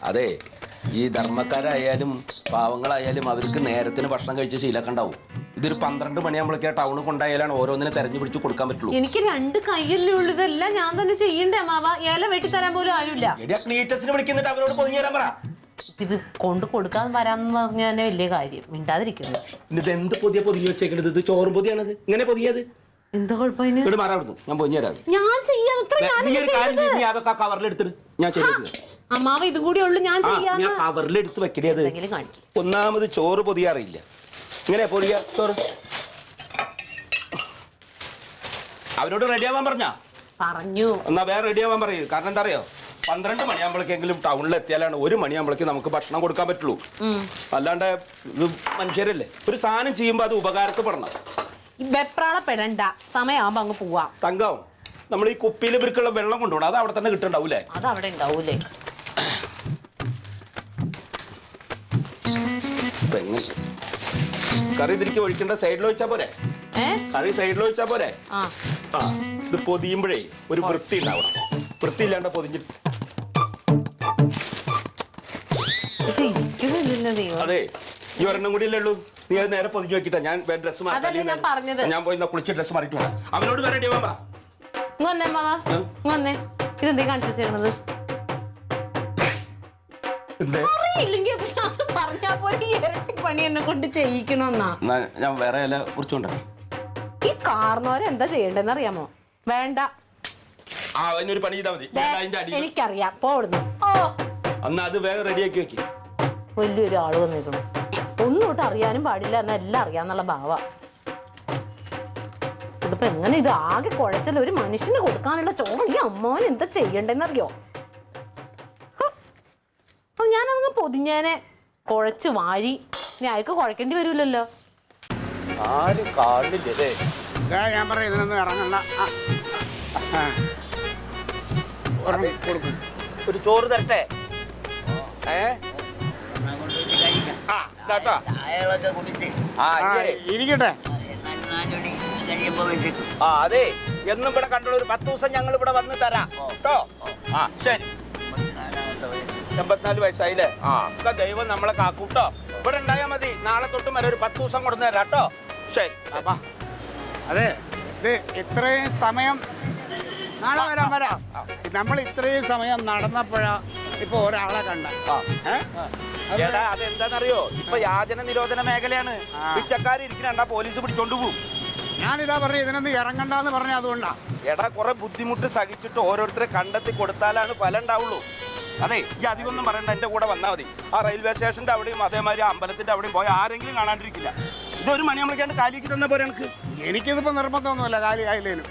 അതെ, ഈ ധർമ്മക്കാരായാലും പാവങ്ങളായാലും അവർക്ക് നേരത്തിന് ഭക്ഷണം കഴിച്ച ശീലമൊക്കെ ഉണ്ടാവും. ഇതൊരു 12 മണിയാകുമ്പോഴേക്ക് ടൗണിൽ കൊണ്ടായാലാണ് ഓരോന്നിനെ തെരഞ്ഞു പിടിച്ച് കൊടുക്കാൻ പറ്റുള്ളൂ. എനിക്ക് 2 കയ്യല്ലേ ഉള്ളതെല്ലാം ഞാൻ തന്നെ ചെയ്യണ്ടേ അമ്മാവ? ഇല വെട്ടി തരാൻ പോലും ആരുമില്ല. ക്ലീറ്റസിന് വിളിക്കുന്നിട്ട് അവരോട് പൊതിഞ്ഞു തരാൻ പറ. ഇത് കൊണ്ട് കൊടുക്കാൻ വരാന്ന് പറഞ്ഞ തന്നെ വലിയ കാര്യം. മിണ്ടാതിരിക്കുന്നു. ഇത് എന്ത് പൊതിയ പൊതിഞ്ഞു വെച്ചേക്കണത്? ഇത് ചോറും പൊതിയാണത്. ഇങ്ങനെ പൊതിയത് എന്താ കുഴപ്പം? ഇവിടെ മാറാവുന്നു, ഞാൻ പൊതിഞ്ഞു തരാം. ഞാൻ ചെയ്യാൻ അതൊക്കെ കവറിലെടുത്തിട്ട് ഞാൻ ചെയ്തത്. അമ്മാവ ഇതും കൂടി ഉള്ളു ഞാൻ ചെയ്യാൻ. കവറിലെടുത്ത് വെക്കണേ. അത് ഒന്നാമത് ചോറ് പൊതിയാറില്ല. ഇങ്ങനെ പൊതിയ ചോറ് അവരോട് റെഡിയാവാൻ പറഞ്ഞു. എന്നാ വേറെ റെഡിയാവാൻ പറയൂ. കാരണം എന്താ അറിയോ, 12 മണിയാകുമ്പോഴേക്കെങ്കിലും ടൗണിൽ എത്തിയാലാണ് 1 മണിയാകുമ്പോഴേക്ക് നമുക്ക് ഭക്ഷണം കൊടുക്കാൻ പറ്റുള്ളൂ. അല്ലാണ്ട് ഇത് മനുഷ്യരല്ലേ, ഒരു സാധനം ചെയ്യുമ്പോ അത് ഉപകാരപ്പെടണം. വെപ്രാളപ്പെടണ്ട, സമയമാകുമ്പോ അങ്ങ് പോവാം. തങ്കം, നമ്മൾ ഈ കുപ്പിയിൽ ഇവർക്കുള്ള വെള്ളം കൊണ്ടുപോകണം. അത് അവിടെ തന്നെ കിട്ടണ്ടാവൂലേ? അത് അവിടെ ഉണ്ടാവൂലേ? കറി തിരിക്ക് ഒഴിക്കേണ്ട സൈഡിൽ വെച്ചാ പോരെ? കറി സൈഡിൽ വെച്ചാ പോരെ? ഇത് പൊതിയുമ്പോഴേ ഒരു വൃത്തി ഉണ്ടാവണം. വൃത്തി ഇല്ലാണ്ട് പൊതിഞ്ഞിട്ട് അതെ, ഈ ഒരെണ്ണം കൂടി അല്ലേ ഉള്ളൂ. നീ അത് നേരെ പൊതിഞ്ഞു വെക്കിട്ടാ. ഞാൻ ഡ്രസ് ഞാൻ പോയി കുളിച്ച് ഡ്രസ് മാറിയിട്ട് വരാം. അവനോട് വേറെ റെഡിയാവാൻ പറ. ഇതെന്തേ കാണിച്ചു ചേർന്നത്? പണി എന്നെ കൊണ്ട് ചെയ്യിക്കണമെന്നാ. ഞാൻ വേറെ ഇല കുറിച്ചുകൊണ്ടോ. ഈ കാർന്നോരെ എന്താ ചെയ്യണ്ടെന്ന് അറിയാമോ? വേണ്ട, അതിനൊരു പണി ചെയ്താൽ മതി. എനിക്കറിയാം. പോടുന്നു. എന്നാ അത് വേഗം റെഡിയാക്കി വെക്കി. വലിയൊരു ആള് വന്നിരുന്നു. ഒന്നും തൊട്ട് അറിയാനും പാടില്ല, എന്നാ എല്ലാം അറിയാന്നുള്ള ഭാവ. ഇതിപ്പോ എങ്ങനെ ഇത് ആകെ കുഴച്ചല്ല. ഒരു മനുഷ്യന് കൊടുക്കാനുള്ള ചോറ് ഈ അമ്മാവൻ എന്താ ചെയ്യണ്ടെന്നറിയോ? ഞാനതങ്ങ് പൊതിഞ്ഞേനെ കുഴച്ച് വാരി. ഇനി അയക്ക് കുഴക്കേണ്ടി വരൂലല്ലോ. ആരും കാണില്ലേ? ഞാൻ പറയാം, ഇതിനൊന്നും ഇറങ്ങണ്ട. ഒരു ചോറ് തരട്ടെ? ഇരിക്കട്ടെ. അതെ, എന്നും ഇവിടെ കണ്ടുള്ള ഒരു 10 ദിവസം ഞങ്ങൾ ഇവിടെ വന്ന് തരാം കേട്ടോ. ശരി. 84 വയസ്സായില്ലേ? ഒക്കെ ദൈവം നമ്മളെ കാക്കൂട്ടോ. ഇവിടെ ഉണ്ടായാൽ മതി. നാളെ തൊട്ട് വരെ ഒരു 10 ദിവസം കൊടുന്നു തരാം കേട്ടോ. ശരി. അതെ, ഇത് ഇത്രയും സമയം നാളെ വരാം. നമ്മൾ ഇത്രയും സമയം നടന്നപ്പോഴാ ഇപ്പൊ ഒരാളെ കണ്ട. അതെന്താന്നറിയോ, ഇപ്പൊ യാചന നിരോധന മേഖലയാണ്. പിച്ചക്കാരിക്കണ്ട, പോലീസ് പിടിച്ചോണ്ട് പോകും. ഞാനിതാ പറഞ്ഞു ഇതിനൊന്നും ഇറങ്ങണ്ടെന്ന് പറഞ്ഞ അതുകൊണ്ടാ. എടാ, കുറെ ബുദ്ധിമുട്ട് സഹിച്ചിട്ട് ഓരോരുത്തരെ കണ്ടെത്തി കൊടുത്താലാണ് ഫലം ഉണ്ടാവുള്ളൂ. അതെ, ഈ അധികമൊന്നും പറയണ്ട, എന്റെ കൂടെ വന്നാൽ മതി. ആ റെയിൽവേ സ്റ്റേഷന്റെ അവിടെയും അതേമാതിരി അമ്പലത്തിന്റെ അവിടെയും പോയി ആരെങ്കിലും കാണാണ്ടിരിക്കില്ല. ഇതൊരു മണിയാകുമ്പോഴേക്കാണ്ട് കാലിക്ക് തന്നെ പോരെ എനിക്ക്. എനിക്കിതിപ്പോ നിർബന്ധമൊന്നുമല്ല കാലി ആയില്ലേലും.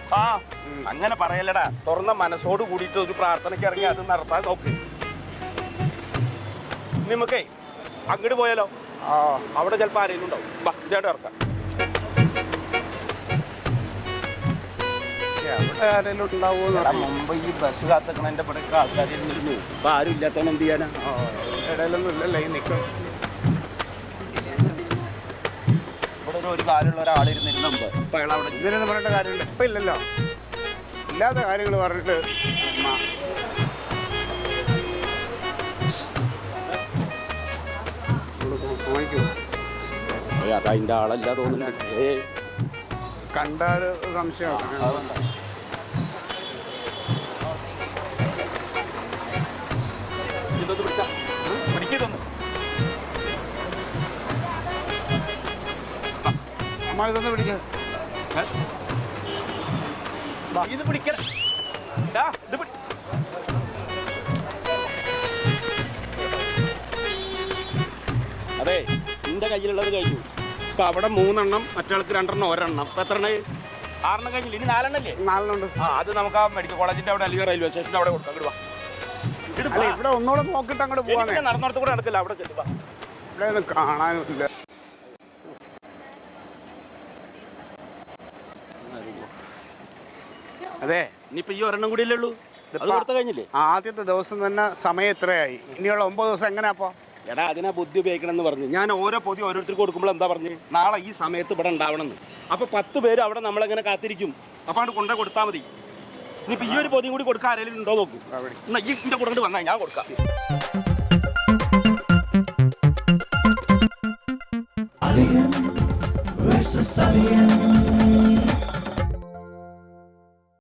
അങ്ങനെ പറയല്ലടാ. തുറന്ന മനസ്സോട് കൂടിയിട്ട് ഒരു പ്രാർത്ഥനയ്ക്ക് ഇറങ്ങി അത് നടത്താൻ നോക്ക്. നമുക്കേ അങ്ങോട്ട് പോയാലോ? അവിടെ ചിലപ്പോൾ ആരെങ്കിലും ഉണ്ടാവും. ബാ, ഇതേടെ ഇറക്കാം. മുമ്പ് ഈ ബസ് കാത്തക്കണതിന്റെ പടക്ക ആൾക്കാരിരുന്നു. ഇപ്പൊ ആരും ഇല്ലാത്തവണ് എന്ത് ചെയ്യാനാ? ഇടയിലൊന്നും ഇല്ലല്ലോ ഈ നിൽക്കും. ഇവിടെ ഒരു കാര്യമുള്ള ഒരാളിരുന്നിരുന്ന മുമ്പ് ഇപ്പൊ അയാൾ അവിടെ ഇതിനൊന്നും പറഞ്ഞിട്ട് കാര്യമില്ല. ഇപ്പൊ ഇല്ലല്ലോ. ഇല്ലാത്ത കാര്യങ്ങൾ പറഞ്ഞിട്ട് അതതിന്റെ ആളല്ല തോന്നുന്നുണ്ട്. കണ്ടാല് സംശയമാണ്. ഇതൊന്ന് പിടിച്ചാ പിടിക്കുന്നു. അമ്മ ഇതൊന്ന് പിടിക്ക. ഇത് പിടിക്കണ. അതെ, എന്റെ കയ്യിലുള്ളത് കഴിഞ്ഞു. ഇപ്പൊ അവിടെ 3 എണ്ണം, മറ്റാൾക്ക് 2 എണ്ണം, 1 എണ്ണം. ഇപ്പൊ എത്ര എണ്ണം? 6 എണ്ണം കഴിഞ്ഞില്ല. ഇനി 4 എണ്ണല്ലേ? 4 ഉണ്ട്. അത് നമുക്ക് ആ മെഡിക്കൽ കോളേജിന്റെ അവിടെ അല്ലെങ്കിൽ റെയിൽവേ സ്റ്റേഷന്റെ അവിടെ കൊടുക്കാം. ഇവിടെ ഒന്നുകൂടെ നോക്കിട്ട് അങ്ങോട്ട് പോവാൻ. നടന്നിടത്ത് കൂടെ നടക്കില്ല. അവിടെ ചെല്ലുക. ഇവിടെ ഒന്നും കാണാനുമില്ല. അതെ, ഇനിയിപ്പോ ഈ 1 എണ്ണം കൂടി അല്ലേ ഉള്ളൂ. കഴിഞ്ഞില്ലേ? ആദ്യത്തെ ദിവസം തന്നെ സമയം ഇത്രയായി. ഇനിയുള്ള 9 ദിവസം എങ്ങനെയാപ്പോ? എടാ, അതിനാ ബുദ്ധി ഉപയോഗിക്കണം എന്ന് പറഞ്ഞു. ഞാൻ ഓരോ പൊതി ഓരോരുത്തർക്ക് കൊടുക്കുമ്പോൾ എന്താ പറഞ്ഞു, നാളെ ഈ സമയത്ത് ഇവിടെ ഉണ്ടാവണം എന്ന്. അപ്പൊ 10 പേര് അവിടെ നമ്മളെങ്ങനെ കാത്തിരിക്കും. അപ്പൊ അവിടെ കൊണ്ടേ കൊടുത്താൽ മതി. ഇനിയിപ്പോ ഈ ഒരു പൊതിയും കൂടി കൊടുക്കാൻ ആരെങ്കിലും ഉണ്ടോ നോക്കൂ. എന്നാ ഈ കൂടെ വന്നാൽ ഞാൻ കൊടുക്കാം. versus Alien.